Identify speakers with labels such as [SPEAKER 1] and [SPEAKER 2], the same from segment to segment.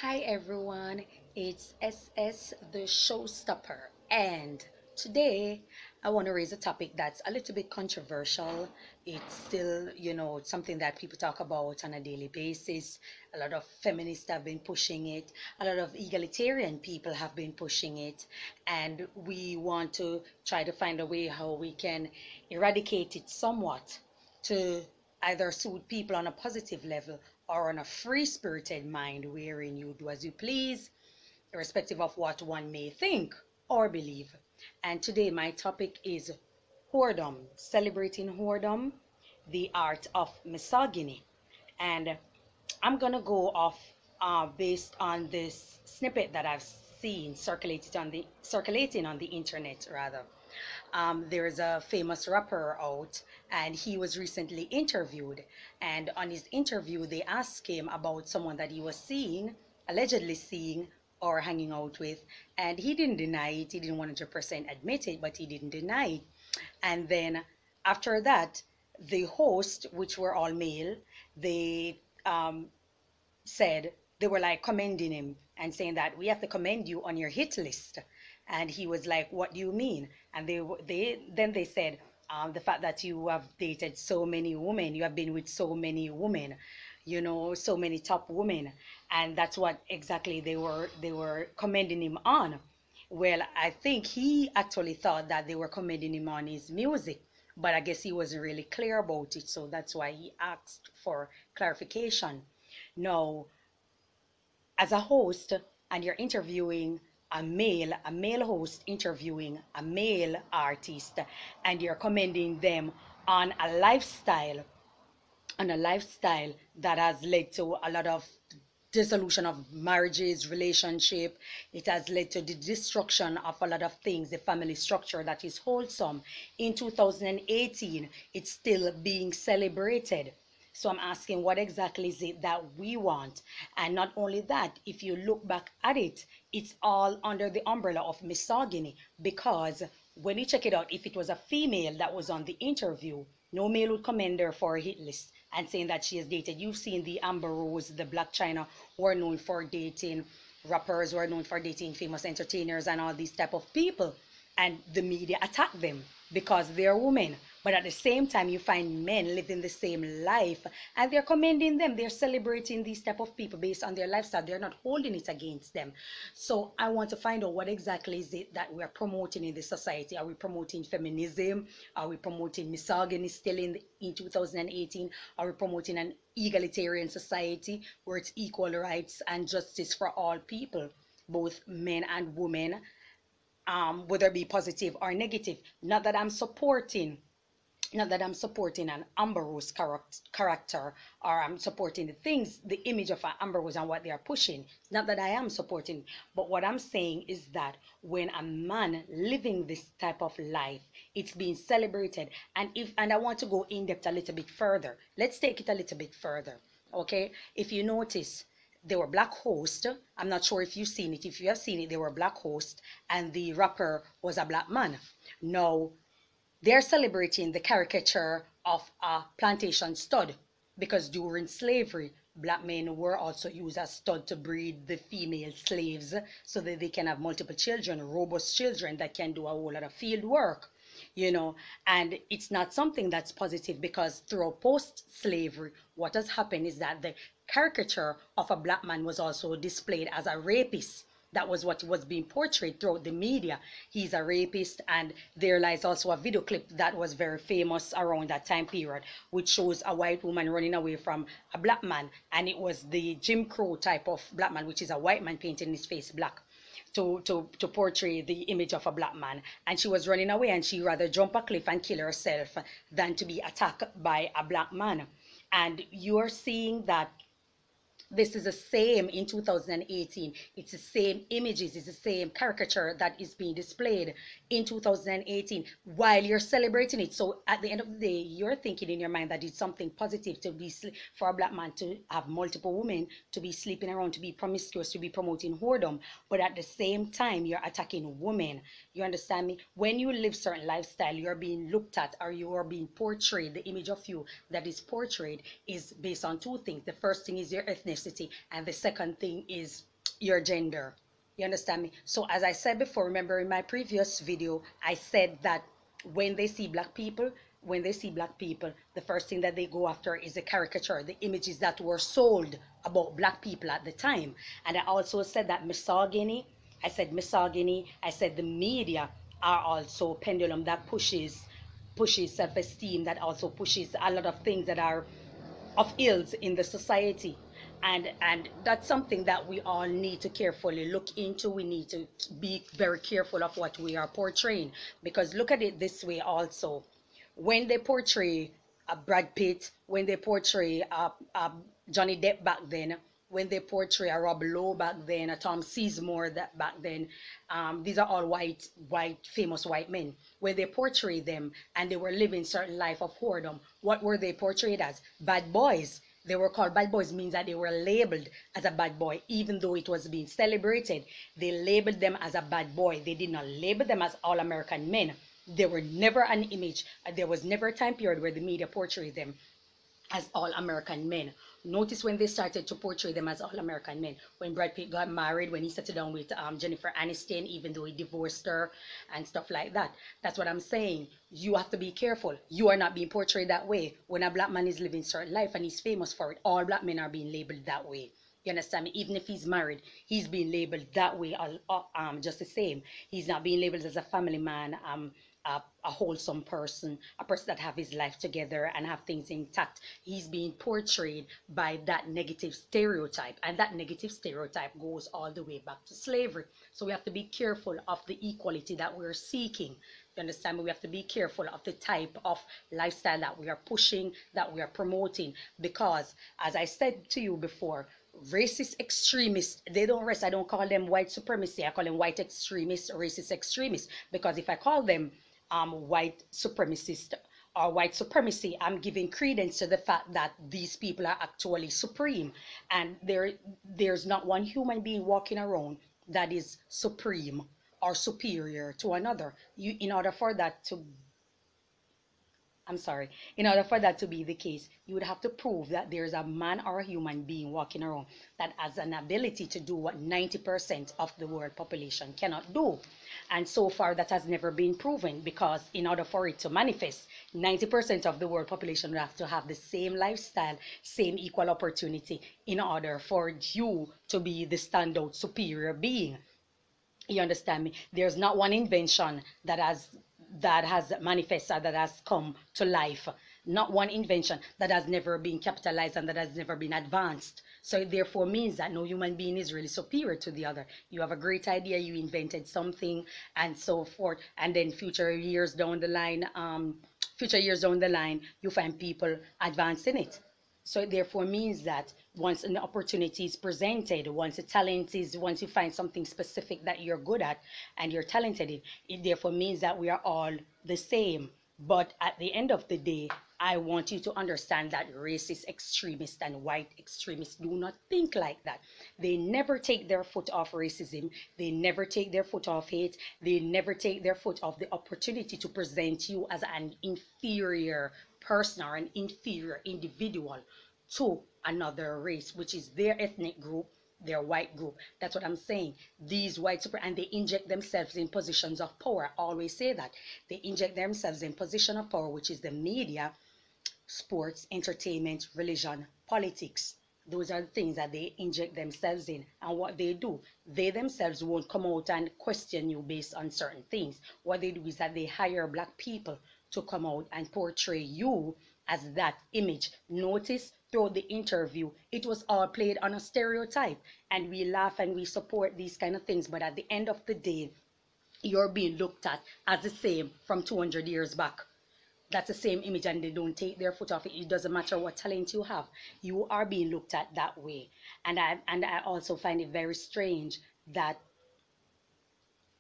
[SPEAKER 1] Hi everyone, it's SS the Showstopper, and today I want to raise a topic that's a little bit controversial. It's still, something that people talk about on a daily basis. A lot of feminists have been pushing it, a lot of egalitarian people have been pushing it, and we want to try to find a way how we can eradicate it somewhat to either suit people on a positive level or on a free spirited mind wherein you do as you please, irrespective of what one may think or believe. And today, my topic is whoredom, celebrating whoredom, the art of misogyny. And I'm gonna go off based on this snippet that I've seen circulating on the internet rather. There's a famous rapper out, and he was recently interviewed. And on his interview, they asked him about someone that he was seeing, allegedly seeing, or hanging out with. And he didn't deny it. He didn't 100% admit it, but he didn't deny it. And then after that, the host, which were all male, they said they were like commending him and saying that we have to commend you on your hit list. And he was like, what do you mean? And they said, the fact that you have dated so many women, you have been with so many women, so many top women. And that's what exactly they were commending him on. Well, I think he actually thought that they were commending him on his music, but I guess he wasn't really clear about it, so that's why he asked for clarification. Now, as a host, and you're interviewing a male host interviewing a male artist, and you're commending them on a lifestyle that has led to a lot of dissolution of marriages, relationship. It has led to the destruction of a lot of things, the family structure that is wholesome. In 2018, it's still being celebrated. So I'm asking, what exactly is it that we want? And not only that, if you look back at it, it's all under the umbrella of misogyny, because when you check it out, if it was a female that was on the interview, no male would commend her for a hit list and saying that she has dated. You've seen the Amber Rose, the Black China, who are known for dating rappers, who are known for dating famous entertainers and all these type of people. And the media attack them because they're women. But at the same time, you find men living the same life and they're commending them. They're celebrating these type of people based on their lifestyle. They're not holding it against them. So I want to find out what exactly is it that we're promoting in the society. Are we promoting feminism? Are we promoting misogyny still in 2018? Are we promoting an egalitarian society where it's equal rights and justice for all people, both men and women, whether it be positive or negative? Not that I'm supporting an Amber Rose character, or I'm supporting the image of an Amber Rose and what they are pushing. Not that I am supporting, but what I'm saying is that when a man living this type of life, it's being celebrated. And I want to go in depth a little bit further. Let's take it a little bit further. Okay? If you notice, they were black hosts. I'm not sure if you've seen it. If you have seen it, they were black hosts, and the rapper was a black man. Now, they're celebrating the caricature of a plantation stud, because during slavery, black men were also used as stud to breed the female slaves so that they can have multiple children, robust children that can do a whole lot of field work, you know. And it's not something that's positive, because through post-slavery, what has happened is that the caricature of a black man was also displayed as a rapist. That was what was being portrayed throughout the media. He's a rapist. And there lies also a video clip that was very famous around that time period, which shows a white woman running away from a black man, and it was the Jim Crow type of black man, which is a white man painting his face black to portray the image of a black man. And she was running away, and she rather jump a cliff and kill herself than to be attacked by a black man. And you're seeing that this is the same in 2018. It's the same images, it's the same caricature that is being displayed in 2018 while you're celebrating it. So at the end of the day, you're thinking in your mind that it's something positive to be for a black man to have multiple women, to be sleeping around, to be promiscuous, to be promoting whoredom. But at the same time, you're attacking women. You understand me? When you live certain lifestyle, you're being looked at, or you are being portrayed. The image of you that is portrayed is based on two things. The first thing is your ethnicity, ethnicity, and the second thing is your gender. You understand me? So as I said before, remember in my previous video, I said that when they see black people, the first thing that they go after is a caricature, the images that were sold about black people at the time. And I also said that misogyny, I said the media are also pendulum that pushes self-esteem, that also pushes a lot of things that are of ills in the society. And that's something that we all need to carefully look into. We need to be very careful of what we are portraying, because look at it this way also. When they portray a Brad Pitt, when they portray a Johnny Depp back then, when they portray a Rob Lowe back then, a Tom Sizemore that back then, these are all famous white men. When they portray them and they were living certain life of whoredom, what were they portrayed as? Bad boys. They were called bad boys, means that they were labeled as a bad boy, even though it was being celebrated. They labeled them as a bad boy. They did not label them as all American men. There were never an image, there was never a time period where the media portrayed them as all American men. Notice when they started to portray them as all American men. When Brad Pitt got married, when he settled down with Jennifer Aniston, even though he divorced her and stuff like that. That's what I'm saying. You have to be careful. You are not being portrayed that way. When a black man is living certain life and he's famous for it, all black men are being labeled that way. You understand me? Even if he's married, he's being labeled that way, just the same. He's not being labeled as a family man, a wholesome person, a person that have his life together and have things intact. He's being portrayed by that negative stereotype, and that negative stereotype goes all the way back to slavery. So we have to be careful of the equality that we're seeking. You understand me? We have to be careful of the type of lifestyle that we are pushing, that we are promoting, because as I said to you before, racist extremists, they don't rest. I don't call them white supremacy, I call them white extremists, racist extremists, because if I call them white supremacist or white supremacy, I'm giving credence to the fact that these people are actually supreme, and there's not one human being walking around that is supreme or superior to another. In order for that to I'm sorry, in order for that to be the case, you would have to prove that there's a man or a human being walking around that has an ability to do what 90% of the world population cannot do. And so far, that has never been proven, because in order for it to manifest, 90% of the world population would have to have the same lifestyle, same equal opportunity in order for you to be the standout superior being. You understand me? There's not one invention that has manifested, that has come to life. Not one invention that has never been capitalized and that has never been advanced. So it therefore means that no human being is really superior to the other. You have a great idea, you invented something, and so forth, and then future years down the line, you find people advancing it. So it therefore means that once an opportunity is presented, once you find something specific that you're good at and you're talented in, it therefore means that we are all the same. But at the end of the day, I want you to understand that racist extremists and white extremists do not think like that. They never take their foot off racism. They never take their foot off hate. They never take their foot off the opportunity to present you as an inferior person or an inferior individual to another race, which is their ethnic group, their white group. That's what I'm saying. These white super, and they inject themselves in positions of power. I always say that. They inject themselves in position of power, which is the media, sports, entertainment, religion, politics. Those are the things that they inject themselves in. And what they do, they themselves won't come out and question you based on certain things. What they do is that they hire black people to come out and portray you as that image. Notice throughout the interview, it was all played on a stereotype. And we laugh and we support these kind of things. But at the end of the day, you're being looked at as the same from 200 years back. That's the same image, and they don't take their foot off it. It doesn't matter what talent you have. You are being looked at that way. And I also find it very strange that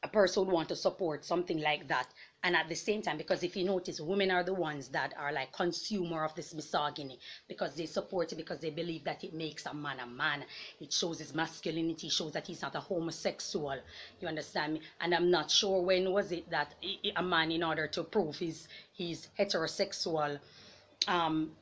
[SPEAKER 1] a person would want to support something like that, and at the same time, because if you notice, women are the ones that are like consumer of this misogyny, because they support it, because they believe that it makes a man a man. It shows his masculinity, shows that he's not a homosexual. You understand me? And I'm not sure when was it that a man, in order to prove his heterosexual um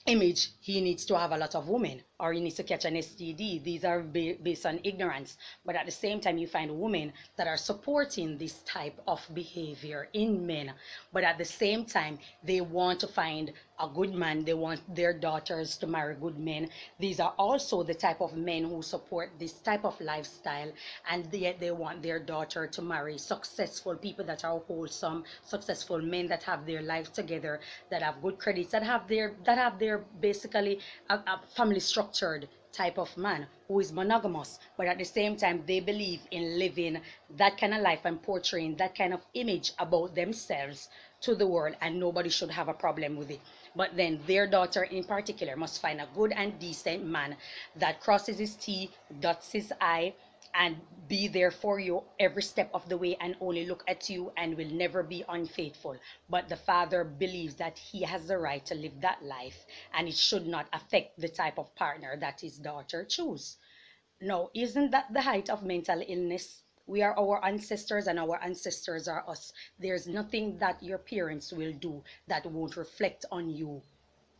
[SPEAKER 1] image, he needs to have a lot of women or he needs to catch an STD. These are based on ignorance. But at the same time, you find women that are supporting this type of behavior in men. But at the same time, they want to find a good man. They want their daughters to marry good men. These are also the type of men who support this type of lifestyle, and yet they want their daughter to marry successful people that are wholesome, successful men that have their life together, that have good credits, that have their basically a family structured type of man who is monogamous, but at the same time they believe in living that kind of life and portraying that kind of image about themselves to the world, and nobody should have a problem with it. But then their daughter in particular must find a good and decent man that crosses his T, dots his I, and be there for you every step of the way and only look at you and will never be unfaithful. But the father believes that he has the right to live that life and it should not affect the type of partner that his daughter chooses. No, isn't that the height of mental illness? We are our ancestors and our ancestors are us. There's nothing that your parents will do that won't reflect on you.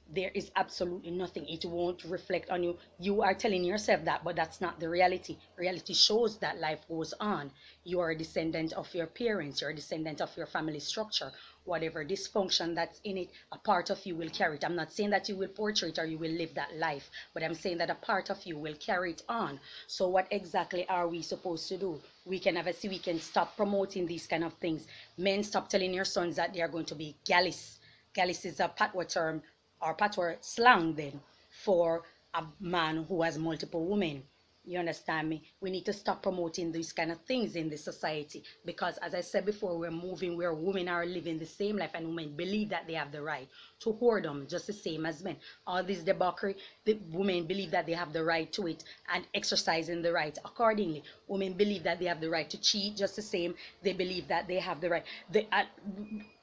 [SPEAKER 1] There is absolutely nothing. It won't reflect on you. You are telling yourself that, but that's not the reality. Reality shows that life goes on. You are a descendant of your parents. You're a descendant of your family structure. Whatever dysfunction that's in it, a part of you will carry it. I'm not saying that you will portray it or you will live that life, but I'm saying that a part of you will carry it on. So what exactly are we supposed to do? We can stop promoting these kind of things. Men, stop telling your sons that they are going to be gallus. Gallus is a patois term or patois slang then for a man who has multiple women. You understand me? We need to stop promoting these kind of things in the society because, as I said before, we're moving where women are living the same life and women believe that they have the right to whoredom just the same as men. All this debauchery, the women believe that they have the right to it and exercising the right accordingly. Women believe that they have the right to cheat just the same. They believe that they have the right.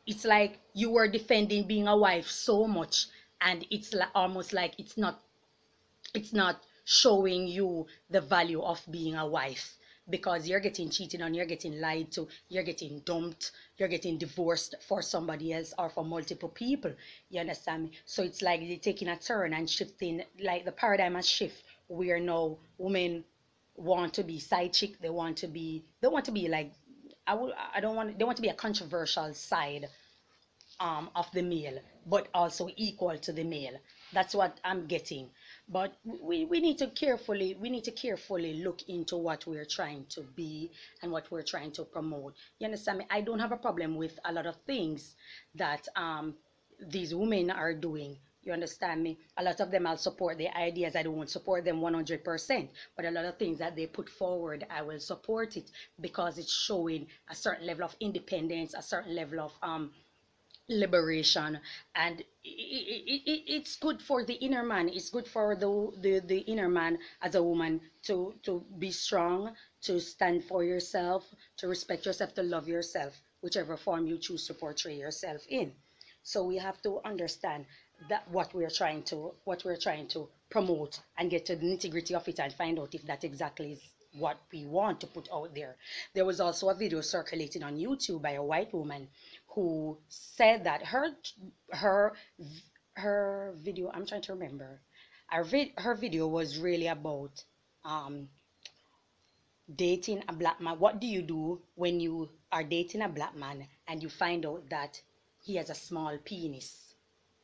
[SPEAKER 1] It's like you were defending being a wife so much and it's almost like it's not showing you the value of being a wife because you're getting cheated on, you're getting lied to, you're getting dumped, you're getting divorced for somebody else or for multiple people. You understand me? So it's like they're taking a turn and shifting, like the paradigm has shift where now women want to be side chick, they want to be like I don't want they want to be a controversial side of the male, but also equal to the male. That's what I'm getting. But we need to carefully look into what we're trying to be and what we're trying to promote. You understand me? I don't have a problem with a lot of things that these women are doing. You understand me? A lot of them I'll support their ideas. I don't support them 100%. But a lot of things that they put forward, I will support it because it's showing a certain level of independence, a certain level of liberation, and it's good for the inner man. It's good for the inner man as a woman to be strong, to stand for yourself, to respect yourself, to love yourself, whichever form you choose to portray yourself in. So we have to understand that what we're trying to promote and get to the nitty-gritty of it and find out if that exactly is what we want to put out there. There was also a video circulating on YouTube by a white woman who said that her her video, I'm trying to remember, her video was really about um dating a black man. What do you do when you are dating a black man and you find out that he has a small penis?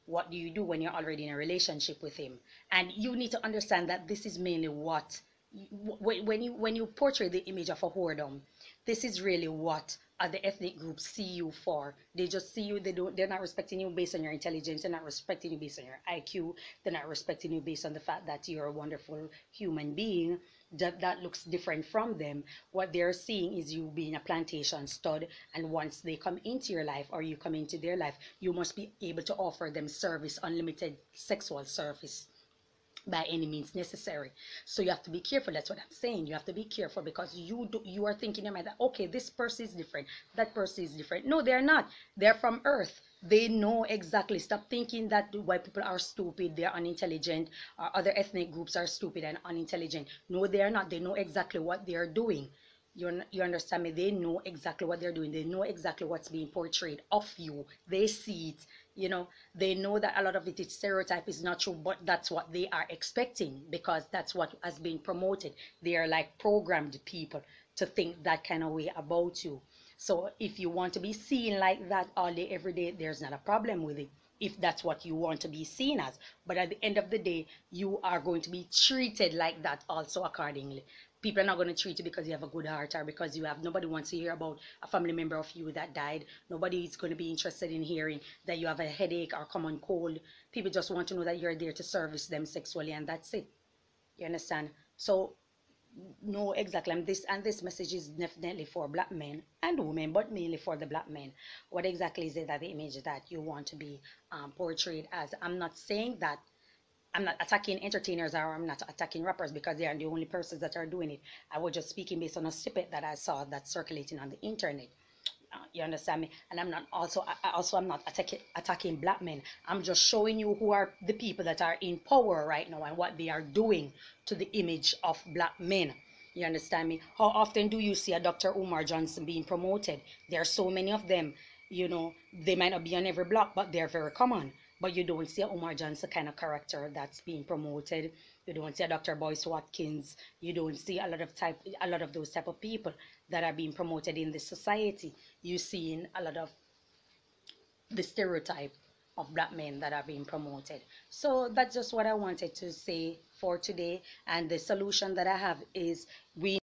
[SPEAKER 1] What do you do when you're already in a relationship with him? And you need to understand that this is mainly what when you portray the image of a whoredom, this is really what other ethnic groups see you for. They just see you, they're not respecting you based on your intelligence, they're not respecting you based on your IQ, they're not respecting you based on the fact that you're a wonderful human being that looks different from them. What they're seeing is you being a plantation stud, and once they come into your life or you come into their life, you must be able to offer them service, unlimited sexual service by any means necessary. So you have to be careful. That's what I'm saying. You have to be careful because you are thinking in your mind that okay, this person is different, that person is different. No, they're not. They're from Earth. They know exactly. Stop thinking that white people are stupid, they're unintelligent, or other ethnic groups are stupid and unintelligent. No, they are not. They know exactly what they are doing. You understand me? They know exactly what they're doing. They know exactly what's being portrayed of you. They see it. They know that a lot of it is stereotype is not true, but that's what they are expecting because that's what has been promoted. They are like programmed people to think that kind of way about you. So if you want to be seen like that all day, every day, there's not a problem with it if that's what you want to be seen as. But at the end of the day, you are going to be treated like that also accordingly. People are not going to treat you because you have a good heart or because you have nobody wants to hear about a family member of you that died. Nobody is going to be interested in hearing that you have a headache or common cold. People just want to know that you're there to service them sexually, and that's it. You understand? So no, exactly. And this message is definitely for black men and women, but mainly for the black men. What exactly is it that the image that you want to be portrayed as? I'm not saying that I'm not attacking entertainers or I'm not attacking rappers because they are the only persons that are doing it. I was just speaking based on a snippet that I saw that's circulating on the internet. You understand me? And I'm not also I also I'm not attacking black men. I'm just showing you who are the people that are in power right now and what they are doing to the image of black men. You understand me? How often do you see a Dr. Umar Johnson being promoted? There are so many of them. They might not be on every block, but they're very common. But you don't see a Umar Johnson kind of character that's being promoted. You don't see a Dr. Boyce Watkins. You don't see a lot of those type of people that are being promoted in this society. You see in a lot of the stereotype of black men that are being promoted. So that's just what I wanted to say for today. And the solution that I have is we